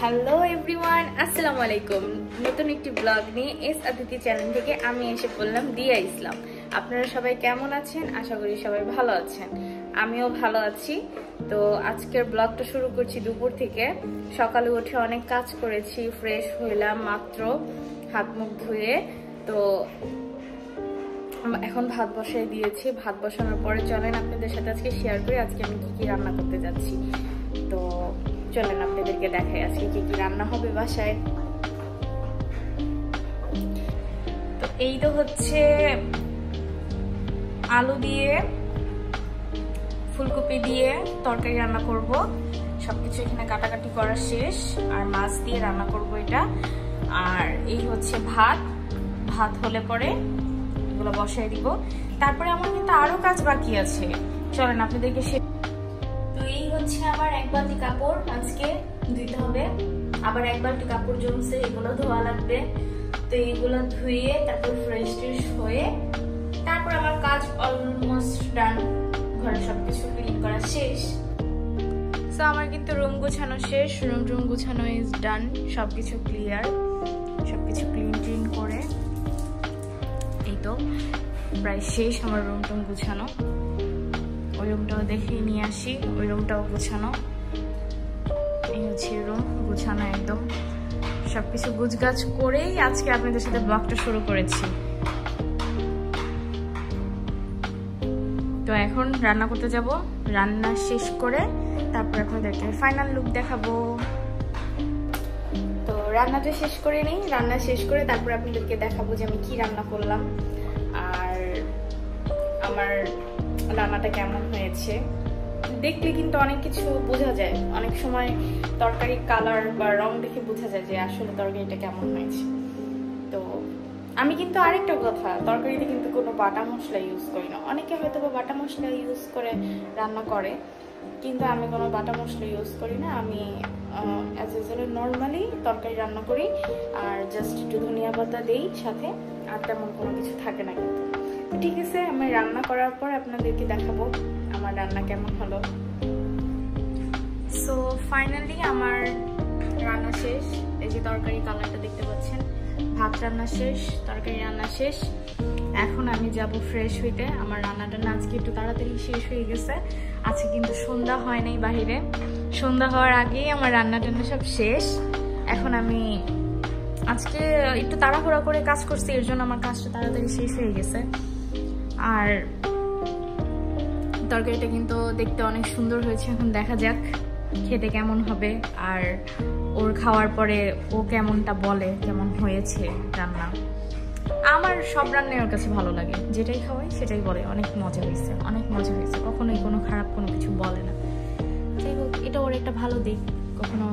Hello everyone, আসসালামু আলাইকুম। নতুন একটি ব্লগ নিয়ে এস অদিতি চ্যানেল থেকে আমি এসে বললাম দিয়া ইসলাম। আপনারা সবাই কেমন আছেন? আশা করি সবাই ভালো আছেন। আমিও ভালো আছি। তো আজকের ব্লগটা শুরু করছি দুপুর থেকে। সকালে উঠে অনেক কাজ করেছি, ফ্রেশ হইলাম মাত্র, হাত মুখ ধুয়ে। তো এখন ভাত বসাই দিয়েছি। ভাত বসানোর পরে চলেন আপনাদের সাথে আজকে শেয়ার করি আজকে আমি কি কি রান্না করতে যাচ্ছি। তো চলেন আপনাদেরকে দেখাই আজকে কি কি রান্না হবে বাসায়। তো এই তো হচ্ছে আলু দিয়ে ফুলকপি দিয়ে তরকারি রান্না করব। সবকিছু এখানে কাটাকাটি করা শেষ, আর মাছ দিয়ে রান্না করব এটা। আর এই হচ্ছে ভাত হলে পরে এগুলো বসাই দিব। তারপরে আমার কিন্তু আরো কাজ বাকি আছে, চলেন আপনাদেরকে। তো এই হচ্ছে আমার এক বালতি কাপড় আজকে ধুইতে হবে। আবার এক বালতি কাপড় জমছে, এগুলো ধোয়া লাগবে। তো এইগুলো ধুয়ে তারপর ফ্রেশ ট্রেশ হয়ে তারপর আমার কাজ অলমোস্ট ডান। ঘরে সবকিছু ক্লিন করা শেষ। তো আমার কিন্তু রুম গুছানো শেষ, রুম গুছানো ইজ ডান। সবকিছু ক্লিয়ার, সবকিছু ক্লিন করে এই তো প্রায় শেষ আমার রুম গুছানো। ওই রুমটাও দেখেই নিয়ে আসি, ওই রুমটাও গুছানো। এই হচ্ছে রুম গুছানো একদম। সবকিছু গুছগাছ করেই আজকে আপনাদের সাথে ব্লগটা শুরু করেছি। তো এখন রান্না করতে যাব। রান্না শেষ করে তারপর আপনাদেরকে ফাইনাল লুক দেখাবো। তো রান্নাটা শেষ করে নিই, রান্না শেষ করে তারপর আপনাদেরকে দেখাবো যে আমি কি রান্না করলাম আর আমার রান্নাটা কেমন হয়েছে। দেখলে কিন্তু অনেক কিছু বোঝা যায়, অনেক সময় তরকারির কালার বা রং দেখে বোঝা যায় যে আসলে তরকারিটা কেমন হয়েছে। তো আমি কিন্তু আরেকটা কথা, তরকারিতে কিন্তু কোনো বাটা মশলা ইউজ করি না। অনেকে হয়তো বা বাটা মশলা ইউজ করে রান্না করে, কিন্তু আমি কোনো বাটা মশলা ইউজ করি না। আমি অ্যাজ ইউজুয়াল নর্মালি তরকারি রান্না করি, আর জাস্ট একটু ধনিয়া পাতা দিই সাথে, আর তেমন কোনো কিছু থাকে না। কিন্তু ঠিক আছে, আমি রান্না করার পর আপনাদেরকে দেখাবো আমার রান্না কেমন হলো। সো ফাইনালি আমার রান্না শেষ। এই যে তরকারি কালারটা দেখতে পাচ্ছেন। ভাত রান্না শেষ, তরকারি রান্না শেষ। এখন আমি যাব ফ্রেশ হইতে। আমার রান্নাটা আজকে একটু তাড়াতাড়ি শেষ হয়ে গেছে। আজকে কিন্তু সন্ধ্যা হয় নাই বাহিরে, সন্ধ্যা হওয়ার আগেই আমার রান্না টান্না সব শেষ। এখন আমি আজকে একটু তাড়াহুড়া করে কাজ করছি, এর জন্য আমার কাজটা তাড়াতাড়ি শেষ হয়ে গেছে। আর তরকারিটা কিন্তু দেখতে অনেক সুন্দর হয়েছে। এখন দেখা যাক খেতে কেমন হবে, আর ওর খাওয়ার পরে ও কেমনটা বলে, কেমন হয়েছে রান্না। আমার সব রান্নাই ওর কাছে ভালো লাগে, যেটাই খাওয়াই সেটাই বলে অনেক মজা হয়েছে, অনেক মজা হয়েছে। কখনোই কোনো খারাপ কোনো কিছু বলে না। যাই হোক, এটা ওর একটা ভালো দিক, কখনো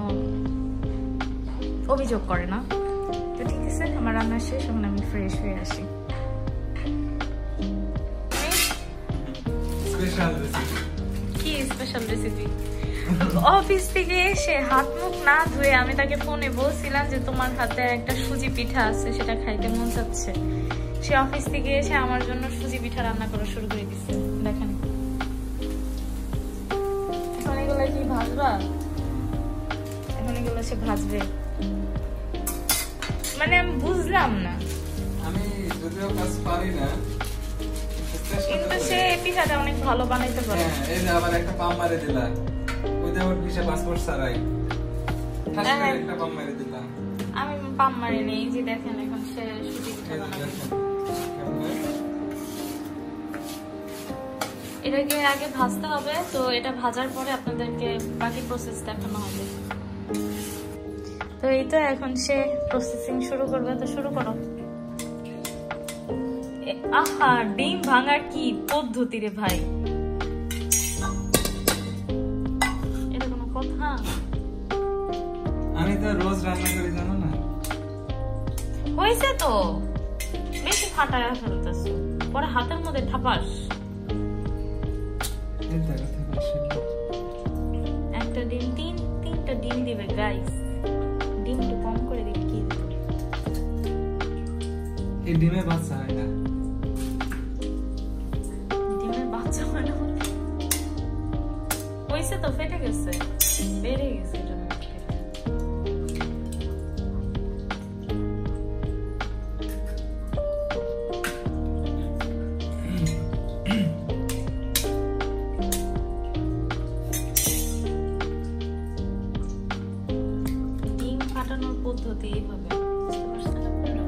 অভিযোগ করে না। তো ঠিক আছে, আমার রান্না শেষ, এখন আমি ফ্রেশ হয়ে আসি। কি স্পেশাল রেসিপি? অফিস থেকে এসে হাত মুখ না ধুয়ে আমি তাকে ফোনে বলছিলাম যে তোমার হাতে একটা সুজি পিঠা আছে, সেটা খাইতে মন চাচ্ছে। সে অফিস থেকে এসে আমার জন্য সুজি পিঠা রান্না করা শুরু করে দিচ্ছে। দেখেন, এখন এগুলো কি ভাজবা? এখন এগুলো সে ভাজবে, মানে আমি বুঝলাম না। আমি যদিও কাজ পারি না, কিন্তু সে পিঠাটা অনেক ভালো বানাইতে পারে। এই যে আবার একটা পাম মারে দিলা, উইদাউট ভিসা পাসপোর্ট ছাড়াই ঠাস করে একটা পাম মারে দিলাম। আমি পাম মারি নেই, এই যে দেখেন এখন সে সুজি পিঠা বানাবে। এটাকে আগে ভাজতে হবে, তো এটা ভাজার পরে আপনাদেরকে বাকি প্রসেস দেখানো হবে। তো এই তো এখন সে প্রসেসিং শুরু করবে, তো শুরু করো। আহা, ডিম ভাঙার কি পদ্ধতি রে ভাই, এটা কোনো কথা? আমি তো রোজ রান্না করি, জানো না? হয়েছে তো, বেশি ফাটায় ফেলতেছ, পরে হাতের মধ্যে ঠাপাস। একটা ডিম, তিনটা ডিম দিবে গাইস। ডিম একটু কম করে দিবে। কি এই ডিমে বাচ্চা হয় না? ডিমের বাচ্চা হয় না? হয়েছে তো, ফেটে গেছে, বেড়ে গেছে। ফাটানোর পদ্ধতি এইভাবে, বুঝতে পারছেন আপনারা?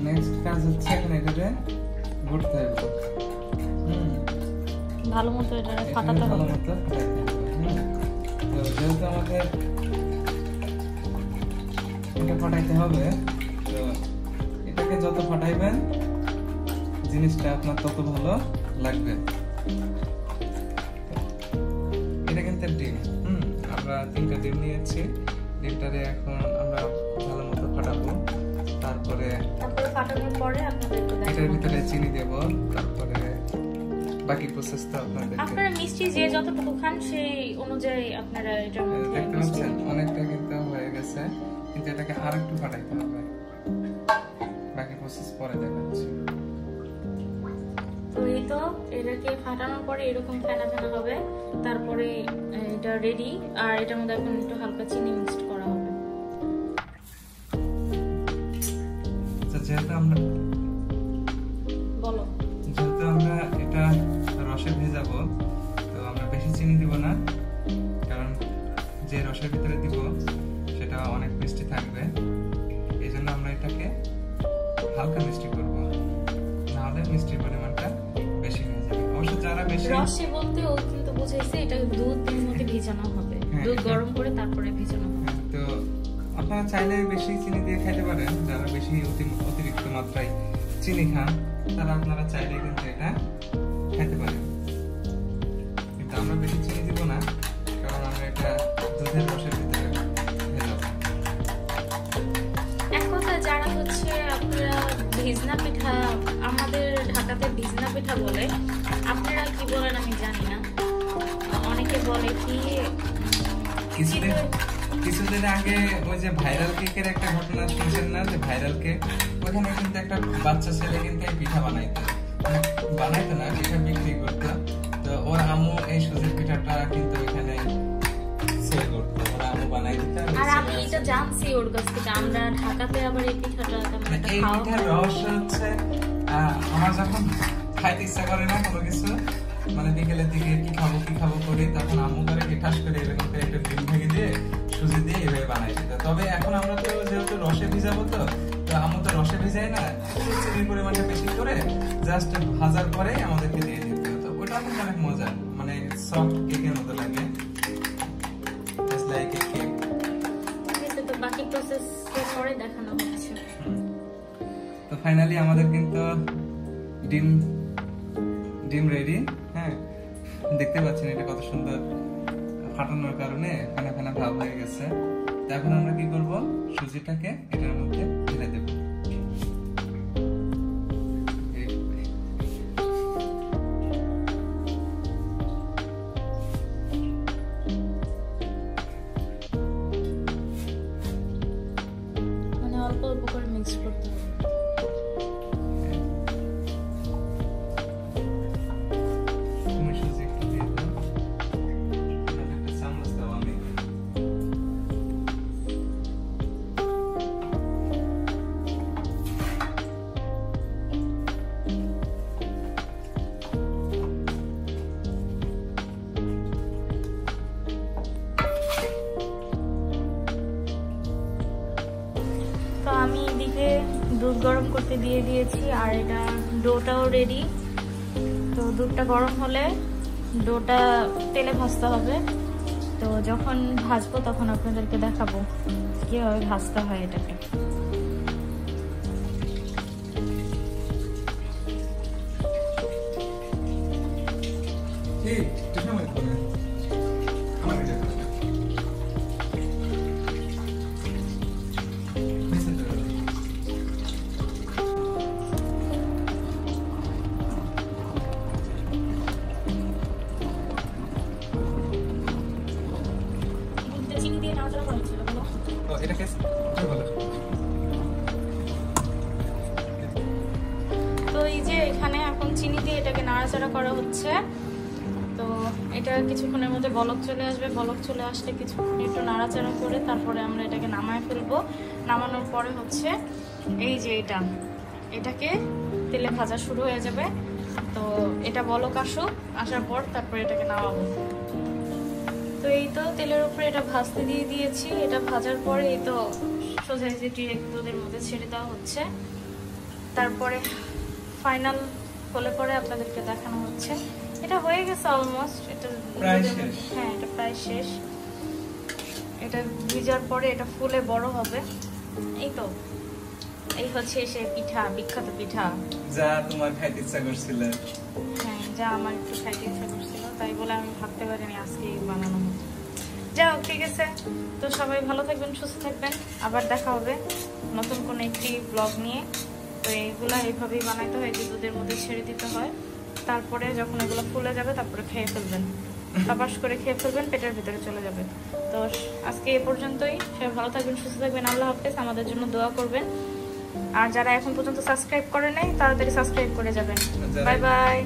নেক্সট কাজ হচ্ছে এখন এটাকে ঘুরতে হবে। ভালো মতো এটা ফাটাতে হবে। তো যেহেতু আমাদের এটা ফাটাইতে হবে, তো এটাকে যত ফাটাইবেন জিনিসটা আপনার তত ভালো লাগবে। এটা কিন্তু ডিম, আমরা 3টা ডিম নিয়েছি। ডিমটারে এখন আমরা ভালো মতো ফাটাবো। তারপরে ফাটানোর পরে আপনাদেরকে এটার ভিতরে চিনি দেব, তারপরে বাকি প্রসেসটা আপনাদেরকে। আপনারা মিষ্টি যে যতটুকু খান সেই অনুযায়ী আপনারা এটার মধ্যে দেখতে পাচ্ছেন অনেকটা কিন্তু হয়ে গেছে, কিন্তু এটাকে আরেকটু ফাটাইতে হবে। বাকি প্রসেস পরে দেখাচ্ছি। তো এই তো এটাকে ফাটানোর পরে এরকম ফেনা ফেনা হবে, তারপরে এটা রেডি। আর এটার মধ্যে এখন একটু হালকা চিনি মিক্সড করা হবে। যেহেতু আমরা বলো, যেহেতু আমরা এটা রসে ভেজাবো, তো আমরা বেশি চিনি দিব না, কারণ যে রসের ভিতরে দিব সেটা অনেক মিষ্টি থাকবে। এই জন্য আমরা এটাকে হালকা মিষ্টি করব, নাহলে মিষ্টির পরিমাণটা বেশি হয়ে যাবে। অবশ্য যারা বেশি রসে বলতে ও কিন্তু বুঝাইছে এটা দুধের মধ্যে ভিজানো হবে, দুধ গরম করে তারপরে ভিজানো হবে। তো আপনারা চাইলে বেশি চিনি দিয়ে খেতে পারেন। যারা বেশি অতিরিক্ত মাত্রায় চিনি খান তারা আপনারা চাইলে কিন্তু এটা খেতে পারেন, কিন্তু আমরা বেশি চিনি দিব না, কারণ আমরা এটা দুধের রসের ভিতরে ভেজাবো। এক কথা যারা হচ্ছে আপনারা ভিজনা পিঠা, আমাদের ঢাকাতে ভিজনা পিঠা বলে, আপনারা কি বলেন আমি জানি না। অনেকে বলে কি কিছুদিন আগে ওই যে ভাইরাল কেকের একটা ঘটনা শুনছেন না, যে ভাইরাল কেক, ওখানে কিন্তু একটা বাচ্চা ছেলে কিন্তু এই পিঠা বানাইতো না, পিঠা বিক্রি করতো। তো ওর আম্মু এই সুজির পিঠাটা কিন্তু এখানে সেল করতো, ওর আম্মু বানাই দিত। আর আমি এটা জানছি ওর কাছ থেকে। আমরা ঢাকাতে আবার এই পিঠাটা তেমন একটা এই খাওয়া পিঠার রহস্য হচ্ছে, আমার যখন খাইতে ইচ্ছা করে না কোনো কিছু, মানে বিকেলের দিকে কি খাবো করি, তখন আম্মু করে ঠাস করে এরকম করে একটা ডিম ভেঙে দিয়ে সুজি দিয়ে এভাবে বানাই দিত। তবে এখন আমরা তো যেহেতু রসে ভিজাবো, তো আম্মু তো রসে ভিজাই না, চিনির পরিমাণটা বেশি করে জাস্ট ভাজার পরে আমাদেরকে দিয়ে দিতে হতো। ওটা কিন্তু অনেক মজা, মানে সফট কেকের মতো লাগে, জাস্ট লাইক এ কেক। তো বাকি প্রসেস পরে দেখানো হচ্ছে। তো ফাইনালি আমাদের কিন্তু ডিম রেডি। হ্যাঁ, দেখতে পাচ্ছেন এটা কত সুন্দর ফাটানোর কারণে ফেনা ফেনা ভাব হয়ে গেছে। তো এখন আমরা কি করব, সুজিটাকে এটার মধ্যে ঢেলে দেব। মানে অল্প অল্প করে মিক্স করতে হবে। আমি এদিকে দুধ গরম করতে দিয়ে দিয়েছি, আর এটা ডোটাও রেডি। তো দুধটা গরম হলে ডোটা তেলে ভাজতে হবে। তো যখন ভাজবো তখন আপনাদেরকে দেখাবো কিভাবে ভাজতে হয় এটাকে। তো এই যে এখানে এখন চিনি দিয়ে এটাকে নাড়াচাড়া করা হচ্ছে। তো এটা কিছুক্ষণের মধ্যে বলক চলে আসবে, বলক চলে আসলে কিছুক্ষণ একটু নাড়াচাড়া করে তারপরে আমরা এটাকে নামায় ফেলবো। নামানোর পরে হচ্ছে এই যে এটাকে তেলে ভাজা শুরু হয়ে যাবে। তো এটা বলক আসুক, আসার পর তারপর এটাকে নামাবো। তো এই তো তেলের উপরে এটা ভাজতে দিয়ে দিয়েছি। এটা ভাজার পরে এই তো সোজা যে ডিরেক্ট দুধের মধ্যে ছেড়ে দেওয়া হচ্ছে। তারপরে ফাইনাল হলে পরে আপনাদেরকে দেখানো হচ্ছে। এটা হয়ে গেছে অলমোস্ট, এটা প্রায় শেষ। হ্যাঁ এটা প্রায় শেষ। এটা ভিজার পরে এটা ফুলে বড় হবে। এই তো এই হচ্ছে সেই পিঠা, বিখ্যাত পিঠা যা তোমার খাইতে ইচ্ছা করছিল। হ্যাঁ, যা আমার একটু খাইতে ইচ্ছা করছিল, তাই বলে আমি ভাবতে পারিনি আজকে বানানো হবে। যাই হোক, ঠিক আছে। তো সবাই ভালো থাকবেন, সুস্থ থাকবেন। আবার দেখা হবে নতুন কোনো একটি ব্লগ নিয়ে। তো এইগুলা এইভাবেই বানাইতে হয়, যে দুধের মধ্যে ছেড়ে দিতে হয়। তারপরে যখন এগুলো ফুলে যাবে তারপরে খেয়ে ফেলবেন, টাপাস করে খেয়ে ফেলবেন, পেটের ভিতরে চলে যাবে। তো আজকে এ পর্যন্তই। সবাই ভালো থাকবেন, সুস্থ থাকবেন। আল্লাহ হাফেজ। আমাদের জন্য দোয়া করবেন। আর যারা এখন পর্যন্ত সাবস্ক্রাইব করে নাই, তাড়াতাড়ি সাবস্ক্রাইব করে যাবেন। Bye bye.